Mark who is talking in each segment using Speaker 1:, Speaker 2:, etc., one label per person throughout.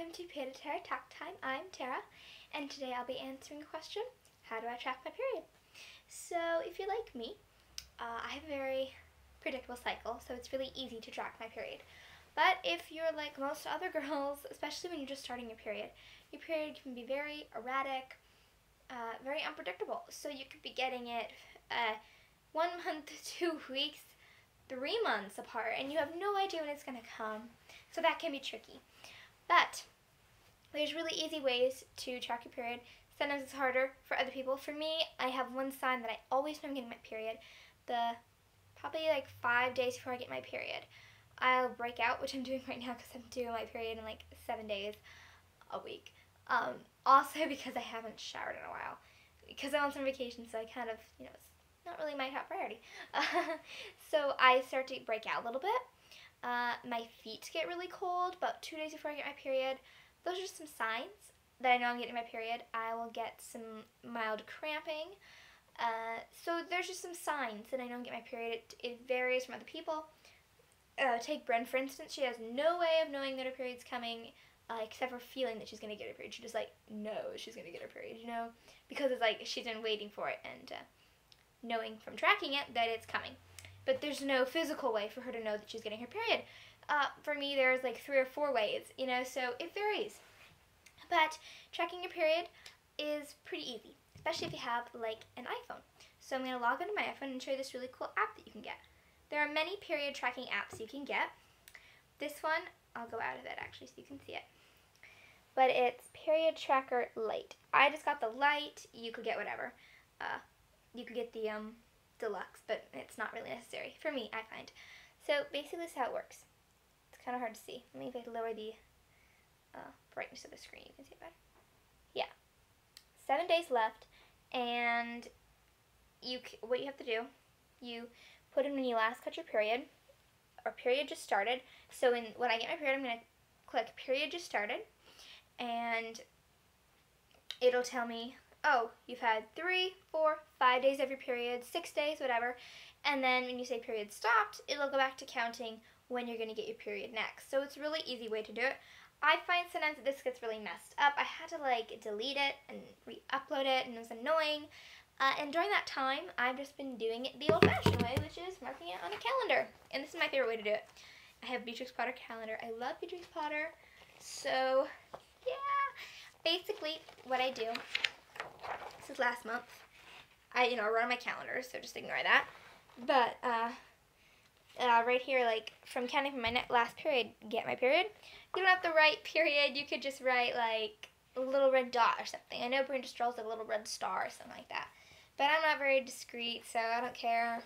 Speaker 1: welcome to Panda Tara Talk Time. I'm Tara, and today I'll be answering the question, how do I track my period? So if you're like me, I have a very predictable cycle, so it's really easy to track my period. But if you're like most other girls, especially when you're just starting your period can be very erratic, very unpredictable. So you could be getting it 1 month, 2 weeks, 3 months apart, and you have no idea when it's going to come. So that can be tricky. But there's really easy ways to track your period. Sometimes it's harder for other people. For me, I have one sign that I always know I'm getting my period. Probably like 5 days before I get my period, I'll break out, which I'm doing right now because I'm doing my period in like 7 days a week. Also because I haven't showered in a while. Because I'm on some vacation, so I kind of, it's not really my top priority. So I start to break out a little bit. My feet get really cold about 2 days before I get my period. Those are some signs that I know I'm getting my period. I will get some mild cramping. So there's just some signs that I know I'm getting my period. It varies from other people. Take Bren, for instance. She has no way of knowing that her period's coming, except for feeling that she's going to get her period. She just, knows she's going to get her period, because it's like she's been waiting for it and knowing from tracking it that it's coming. But there's no physical way for her to know that she's getting her period. For me, there's like 3 or 4 ways, so it varies. But tracking your period is pretty easy, especially if you have like an iPhone. So I'm going to log into my iPhone and show you this really cool app that you can get. There are many period tracking apps you can get. This one, I'll go out of it actually so you can see it. But it's Period Tracker Lite. I just got the Lite. You could get whatever. You could get the Deluxe, but it's not really necessary for me, I find. So basically this is how it works. It's kind of hard to see. Let me if I can lower the brightness of the screen. You can see it better. Yeah. 7 days left, and what you have to do, you put in when you last cut your period, or period just started. So when I get my period, I'm going to click period just started, and it'll tell me, oh, you've had 3, 4, 5 days of your period, 6 days, whatever. And then when you say period stopped, it'll go back to counting when you're going to get your period next. So it's a really easy way to do it. I find sometimes that this gets really messed up. I had to delete it and re-upload it, and it was annoying. And during that time, I've just been doing it the old-fashioned way, which is marking it on a calendar. And this is my favorite way to do it. I have Beatrix Potter calendar. I love Beatrix Potter. So, yeah. Basically, what I do, this is last month. I wrote on my calendar, so just ignore that. But, right here, from counting from my last period, get my period. You don't have to write period. You could just write, a little red dot or something. I know Brenda draws a little red star or something like that. But I'm not very discreet, so I don't care.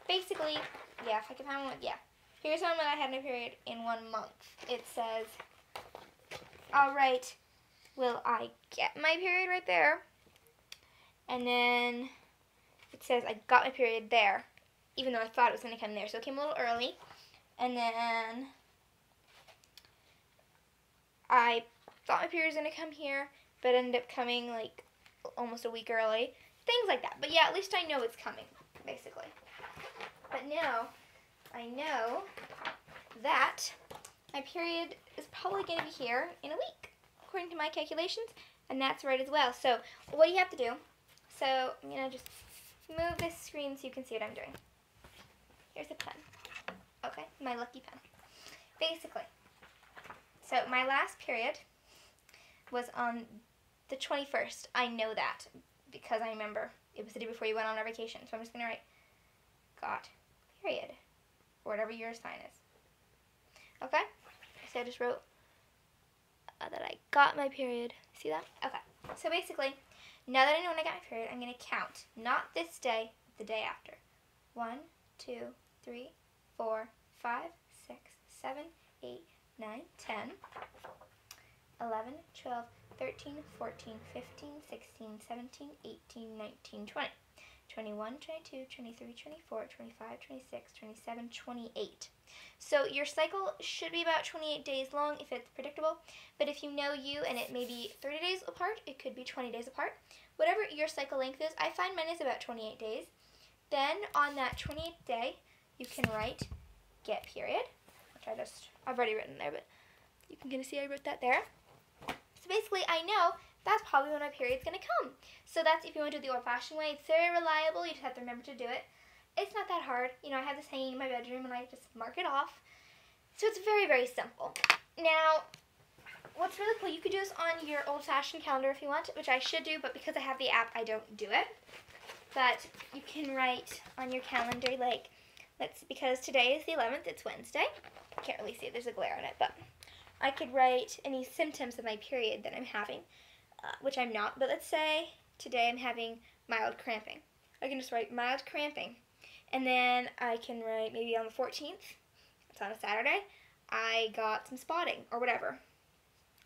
Speaker 1: Basically, yeah, if I can find one, yeah. Here's one when I had my period in 1 month. It says, all right, will I get my period right there? And then it says I got my period there, even though I thought it was going to come there. So it came a little early. And then I thought my period was going to come here, but it ended up coming almost a week early. Things like that. But yeah, at least I know it's coming, basically. But now I know that my period is probably going to be here in a week, according to my calculations. And that's right as well. So what do you have to do? So I'm going to just move this screen so you can see what I'm doing. Here's a pen. Okay, my lucky pen. Basically, so my last period was on the 21st. I know that because I remember it was the day before you went on our vacation. So I'm just going to write got period, or whatever your sign is. Okay? So I just wrote that I got my period. See that? Okay. So basically, now that I know when I got my period, I'm going to count. Not this day, the day after. 1, 2, 3, 4, 5, 6, 7, 8, 9, 10, 11, 12, 13, 14, 15, 16, 17, 18, 19, 20. 21, 22, 23, 24, 25, 26, 27, 28. So your cycle should be about 28 days long if it's predictable, but if you know you and it may be 30 days apart, it could be 20 days apart. Whatever your cycle length is, I find mine is about 28 days. Then on that 28th day, you can write get period, which I've already written there, but You can kind of see I wrote that there. So basically, I know that's probably when my period's going to come. So that's if you want to do the old-fashioned way. It's very reliable. You just have to remember to do it. It's not that hard. You know, I have this hanging in my bedroom, and I just mark it off. So it's very, very simple. Now, what's really cool, you could do this on your old-fashioned calendar if you want, which I should do, but because I have the app, I don't do it. But you can write on your calendar, like, because today is the 11th, it's Wednesday. I can't really see it, there's a glare on it, but I could write any symptoms of my period that I'm having, which I'm not, but let's say today I'm having mild cramping. I can just write mild cramping, and then I can write maybe on the 14th, it's on a Saturday, I got some spotting, or whatever,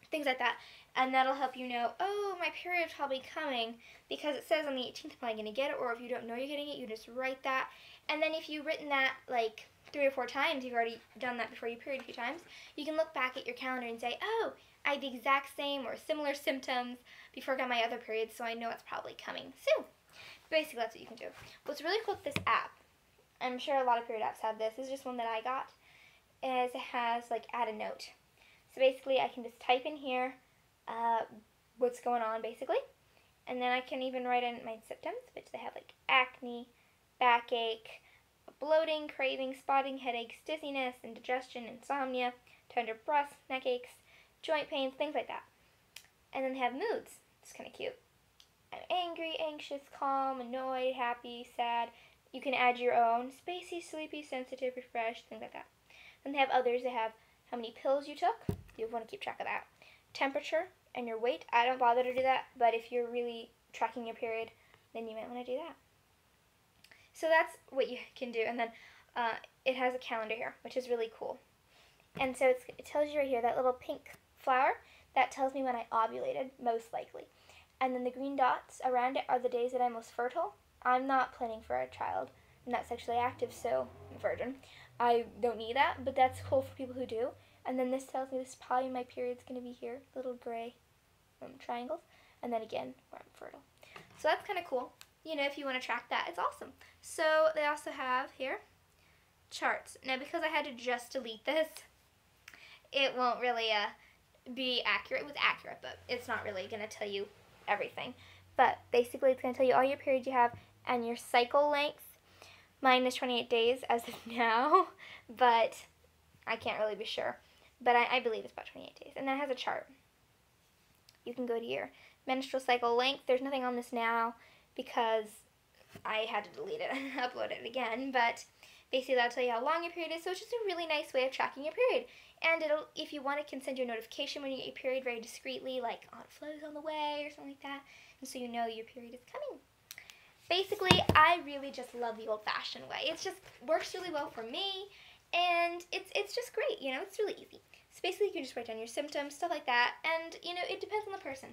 Speaker 1: things like that, and that'll help you know, oh, my period's probably coming, because it says on the 18th am I going to get it, or if you don't know you're getting it, you just write that, and then if you've written that, like, 3 or 4 times, you've already done that before your period a few times, you can look back at your calendar and say, oh, I had the exact same or similar symptoms before I got my other period, so I know it's probably coming soon. Basically, that's what you can do. What's really cool with this app, I'm sure a lot of period apps have this, this is just one that I got, is it has, like, add a note. So basically, I can just type in here what's going on, basically, and then I can even write in my symptoms, which they have, like, acne, backache, bloating, craving, spotting, headaches, dizziness, indigestion, insomnia, tender breasts, neck aches, joint pains, things like that. And then they have moods. It's kind of cute. I'm angry, anxious, calm, annoyed, happy, sad. You can add your own. Spacey, sleepy, sensitive, refreshed, things like that. Then they have others. They have how many pills you took. You want to keep track of that. Temperature and your weight. I don't bother to do that, but if you're really tracking your period, then you might want to do that. So that's what you can do, and then it has a calendar here, which is really cool. And so it tells you right here, that little pink flower, that tells me when I ovulated, most likely. And then the green dots around it are the days that I'm most fertile. I'm not planning for a child. I'm not sexually active, so I'm a virgin. I don't need that, but that's cool for people who do. And then this tells me this is probably my period's going to be here, little gray triangles. And then again, where I'm fertile. So that's kind of cool. You know, if you want to track that, it's awesome. So they also have here charts. Now, because I had to just delete this, it won't really be accurate. It was accurate, but it's not really going to tell you everything. But basically, it's going to tell you all your periods you have and your cycle length. Mine is 28 days as of now, but I can't really be sure. But I believe it's about 28 days. And then it has a chart. You can go to your menstrual cycle length. There's nothing on this now, because I had to delete it and upload it again, but basically that'll tell you how long your period is, so it's just a really nice way of tracking your period. And it'll, if you want, it can send you a notification when you get your period very discreetly, like on flow's on the way or something like that, and so you know your period is coming. Basically, I really just love the old-fashioned way. It just works really well for me, and it's just great, you know, it's really easy. So basically you can just write down your symptoms, stuff like that, and, you know, it depends on the person.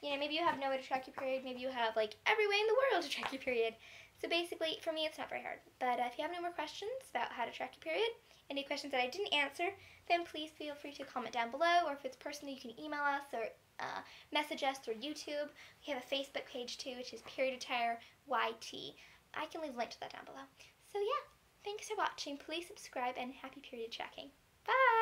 Speaker 1: You know, maybe you have no way to track your period. Maybe you have, like, every way in the world to track your period. So basically, for me, it's not very hard. But if you have no more questions about how to track your period, any questions that I didn't answer, then please feel free to comment down below. Or if it's personal, you can email us or message us through YouTube. We have a Facebook page, too, which is Period Attire YT. I can leave a link to that down below. So, yeah, thanks for watching. Please subscribe, and happy period tracking. Bye!